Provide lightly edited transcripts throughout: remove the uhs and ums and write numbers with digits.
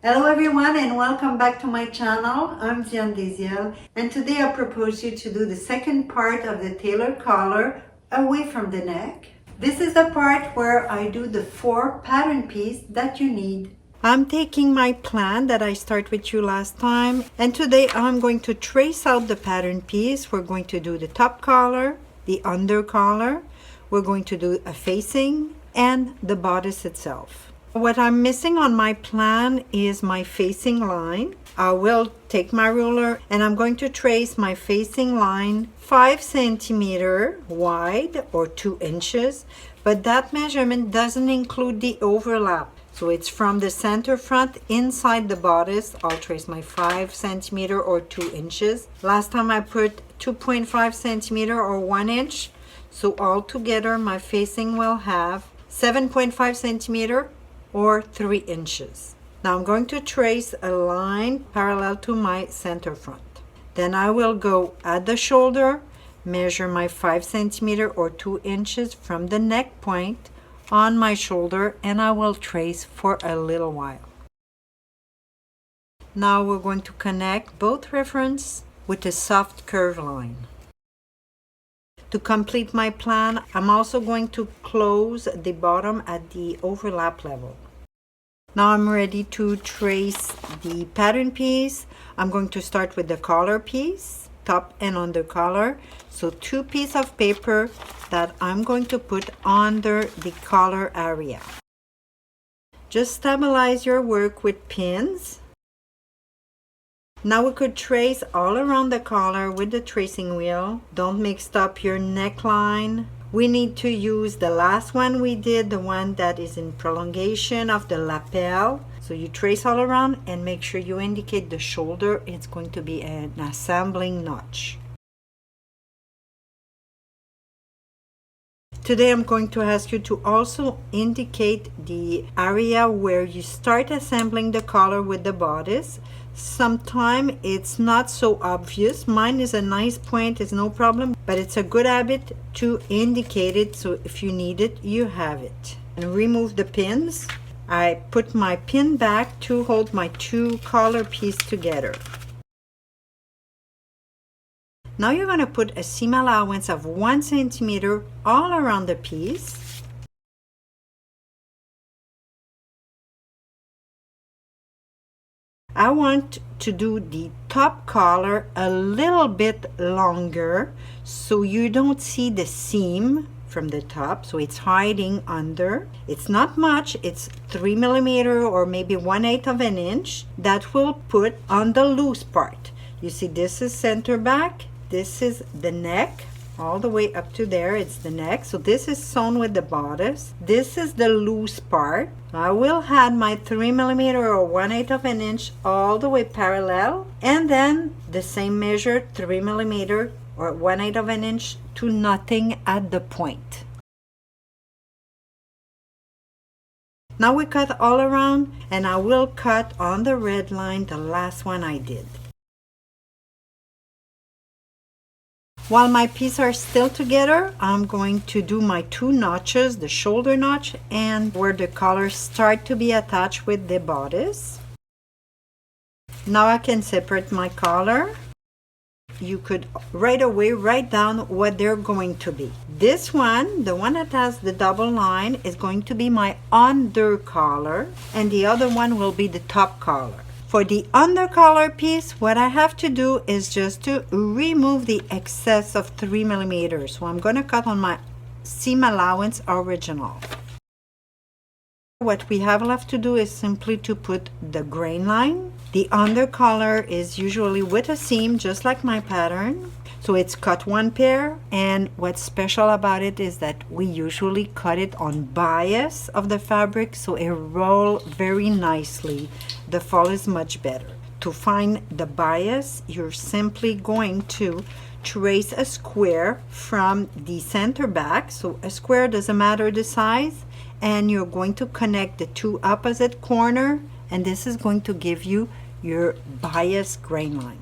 Hello everyone and welcome back to my channel. I'm Diane Deziel and today I propose you to do the second part of the tailor collar away from the neck. This is the part where I do the 4 pattern pieces that you need. I'm taking my plan that I started with you last time, and today I'm going to trace out the pattern piece. We're going to do the top collar, the under collar, we're going to do a facing, and the bodice itself. What I'm missing on my plan is my facing line. I will take my ruler and I'm going to trace my facing line 5 centimeter wide or 2 inches, but that measurement doesn't include the overlap. So it's from the center front inside the bodice. I'll trace my 5 centimeter or 2 inches. Last time I put 2.5 centimeter or 1 inch. So all together my facing will have 7.5 centimeter or 3 inches. Now I'm going to trace a line parallel to my center front. Then I will go at the shoulder, measure my 5 centimeter or 2 inches from the neck point on my shoulder, and I will trace for a little while. Now we're going to connect both reference with a soft curve line. To complete my plan, I'm also going to close the bottom at the overlap level. Now I'm ready to trace the pattern piece. I'm going to start with the collar piece, top and under collar. So 2 pieces of paper that I'm going to put under the collar area. Just stabilize your work with pins. Now we could trace all around the collar with the tracing wheel. Don't mix up your neckline. We need to use the last one we did, the one that is in prolongation of the lapel. So you trace all around and make sure you indicate the shoulder. It's going to be an assembling notch. Today I'm going to ask you to also indicate the area where you start assembling the collar with the bodice. Sometimes it's not so obvious. Mine is a nice point, it's no problem, but it's a good habit to indicate it, so if you need it, you have it. And remove the pins. I put my pin back to hold my 2 collar pieces together. Now you're going to put a seam allowance of 1 centimeter all around the piece. I want to do the top collar a little bit longer so you don't see the seam from the top, so it's hiding under. It's not much, it's 3 millimeter or maybe 1/8 of an inch. That will put on the loose part. You see, this is center back, this is the neck. All the way up to there, it's the neck. So this is sewn with the bodice. This is the loose part. I will add my 3 millimeter or 1/8 of an inch all the way parallel, and then the same measure, 3 millimeter or 1/8 of an inch to nothing at the point. Now we cut all around, and I will cut on the red line, the last one I did. While my pieces are still together, I'm going to do my 2 notches, the shoulder notch and where the collars start to be attached with the bodice. Now I can separate my collar. You could right away write down what they're going to be. This one, the one that has the double line, is going to be my under collar, and the other one will be the top collar. For the under collar piece, what I have to do is just to remove the excess of 3 millimeters. So I'm going to cut on my seam allowance original. What we have left to do is simply to put the grain line. The under collar is usually with a seam, just like my pattern. So it's cut 1 pair, and what's special about it is that we usually cut it on bias of the fabric, so it rolls very nicely. The fall is much better. To find the bias, you're simply going to trace a square from the center back. So a square, doesn't matter the size, and you're going to connect the 2 opposite corners, and this is going to give you your bias grain line.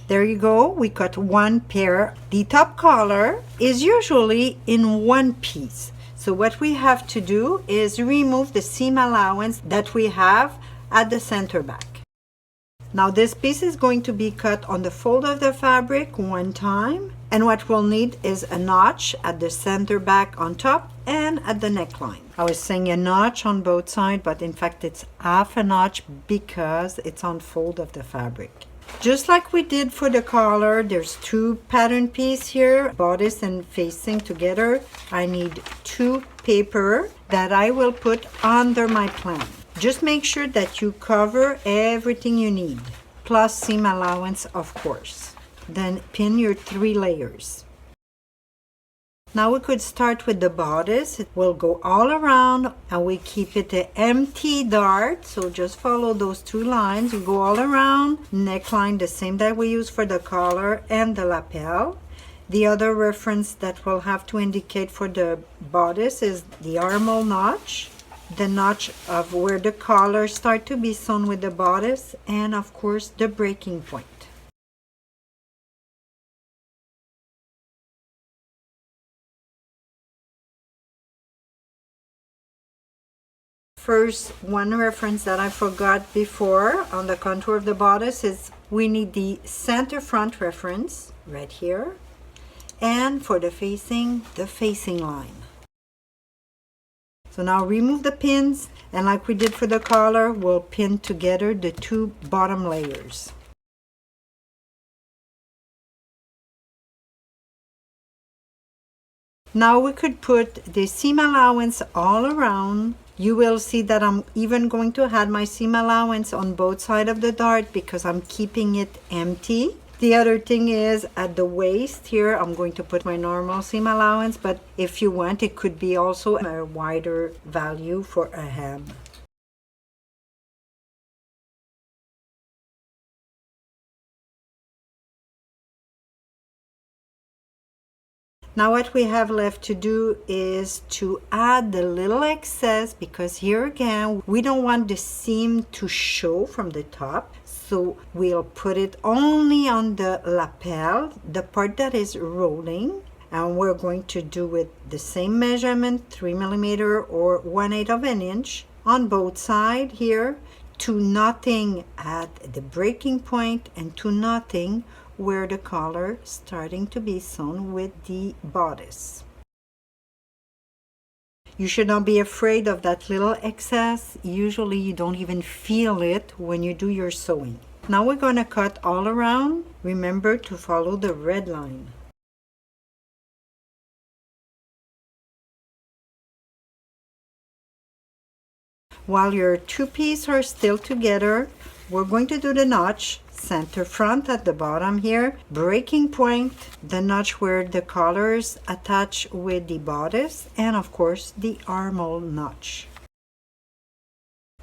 There you go, we cut 1 pair. The top collar is usually in 1 piece. So what we have to do is remove the seam allowance that we have at the center back. Now this piece is going to be cut on the fold of the fabric one time, and what we'll need is a notch at the center back on top and at the neckline. I was saying a notch on both sides, but in fact it's half a notch because it's on fold of the fabric. Just like we did for the collar, there's two pattern pieces here, bodice and facing together. I need two paper that I will put under my plan. Just make sure that you cover everything you need, plus seam allowance, of course. Then pin your 3 layers. Now we could start with the bodice. It will go all around and we keep it an empty dart. So just follow those 2 lines. You go all around, neckline the same that we use for the collar and the lapel. The other reference that we'll have to indicate for the bodice is the armhole notch, the notch of where the collar start to be sewn with the bodice, and of course the breaking point. First, one reference that I forgot before on the contour of the bodice is we need the center front reference right here, and for the facing line. So now remove the pins, and like we did for the collar, we'll pin together the 2 bottom layers. Now we could put the seam allowance all around. You will see that I'm even going to add my seam allowance on both sides of the dart because I'm keeping it empty. The other thing is at the waist here, I'm going to put my normal seam allowance, but if you want, it could be also a wider value for a hem. Now what we have left to do is to add the little excess, because here again, we don't want the seam to show from the top. So we'll put it only on the lapel, the part that is rolling, and we're going to do it the same measurement, 3 millimeter or 1/8 of an inch on both sides here, to nothing at the breaking point and to nothing where the collar starting to be sewn with the bodice. You should not be afraid of that little excess. Usually you don't even feel it when you do your sewing. Now we're going to cut all around. Remember to follow the red line. While your 2 pieces are still together, we're going to do the notch, center front at the bottom here, breaking point, the notch where the collars attach with the bodice, and of course the armhole notch.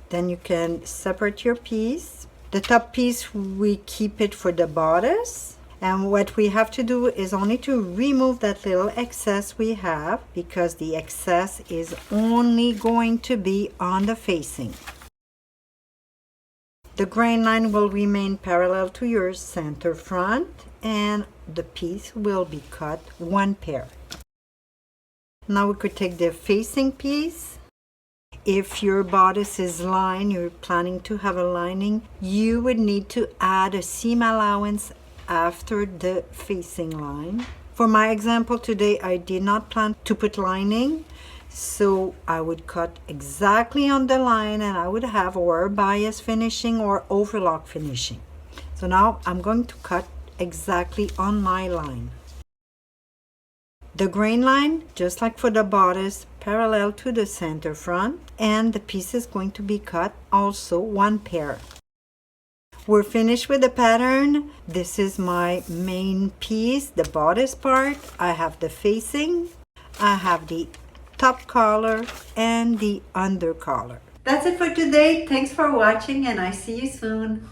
Then you can separate your piece. The top piece, we keep it for the bodice. And what we have to do is only to remove that little excess we have, because the excess is only going to be on the facing. The grain line will remain parallel to your center front, and the piece will be cut 1 pair. Now we could take the facing piece. If your bodice is lined, you're planning to have a lining, you would need to add a seam allowance after the facing line. For my example today, I did not plan to put lining, so I would cut exactly on the line, and I would have or bias finishing or overlock finishing. So now I'm going to cut exactly on my line. The grain line, just like for the bodice, parallel to the center front, and the piece is going to be cut also 1 pair. We're finished with the pattern. This is my main piece, the bodice part. I have the facing, I have the top collar, and the under collar. That's it for today. Thanks for watching, and I see you soon.